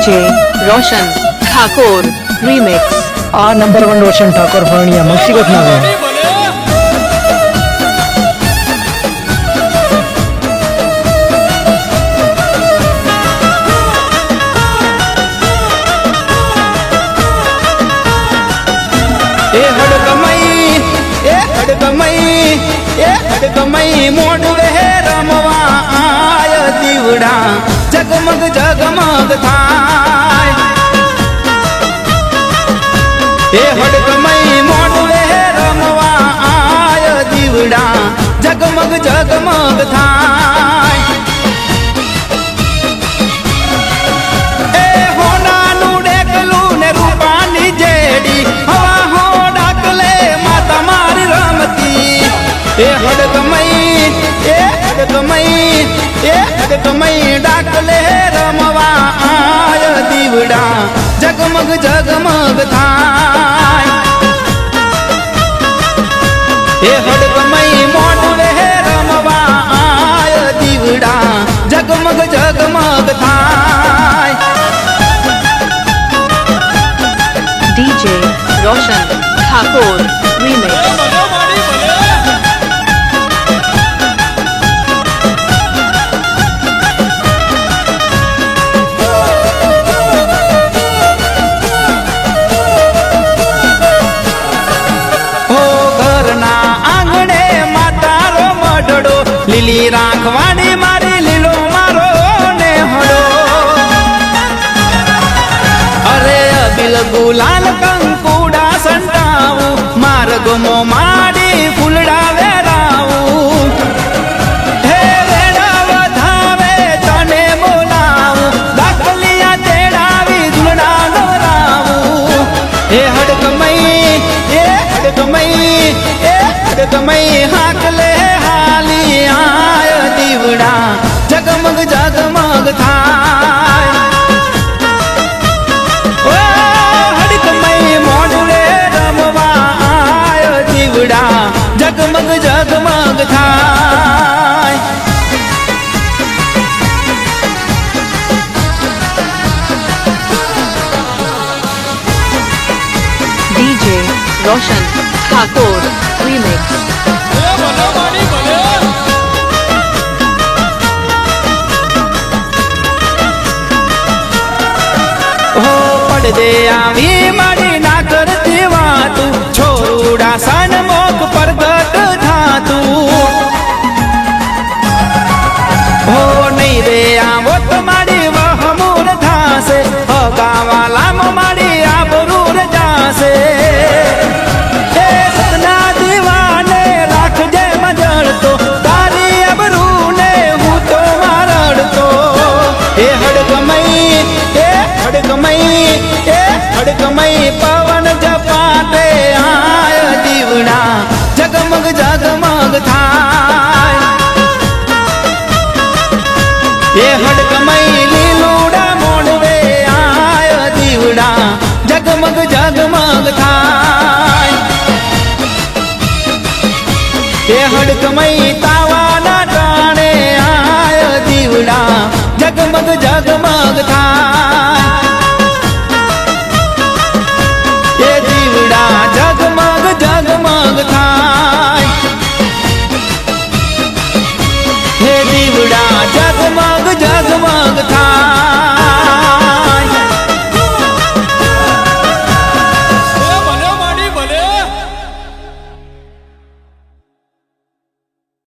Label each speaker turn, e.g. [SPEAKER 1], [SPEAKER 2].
[SPEAKER 1] DJ Roshan Thakur Remix.
[SPEAKER 2] Number 1 रोशन ठाकुर फरनिया मुसीबत ना हो।
[SPEAKER 3] हडकमई मोडवे रमवा आय दीवड़ा जगमग जगमग थाय। हडकमई मोडवे रमवा आय दीवड़ा जगमग जगमग थाय। होनानु डेकलू ने रूपानी जेडी हवा हो डाकले माता मारी रमती। हडकमई डाकले रमवा आय दीवड़ा जगमग जगमग थाय। हडकमई मोडवे रमवा आय दीवड़ा जगमग जगमग थाय।
[SPEAKER 1] DJ Roshan Thakur Remix.
[SPEAKER 3] લીલી રાખવાની મારી લીલો મારો ને હડો। અરે અબિલ ગુલાલ કંકુડા સંટાવું માર્ગમો માડી ફૂલડા વેરાવું। હે વેડા વધાવે તને બોલાવું દાખલિયા તેડાવી ધૂળડા ગવરાવું। हडकमई हाकले हाली आय दीवड़ा जगमग जगमग थाय। हडकमई मोडवे रमवा आय दीवड़ा जगमग जगमग थाय।
[SPEAKER 1] DJ Roshan Thakur Remix.
[SPEAKER 3] પડદે આવી મારી ના કરતી વાતું છોરુડા સન્મુખ પ્રગટ થાતું। હો નહીં રે આવો તમારી વહમૂર થાશે હગાવાલામાં મારી આબરૂર જાશે। સતના દીવાને રાખજે મજળતો તારી આબરૂને હું તો મારડતો। हडकमई पवन जपाते आय दीवड़ा जगमग जगमग थाय। हडकमई लीलूड़ा मोडवे आय दीवड़ा जगमग जगमग थाय। हडकमई तावाना टाणे आय दीवड़ा जगमग जगमग थाय।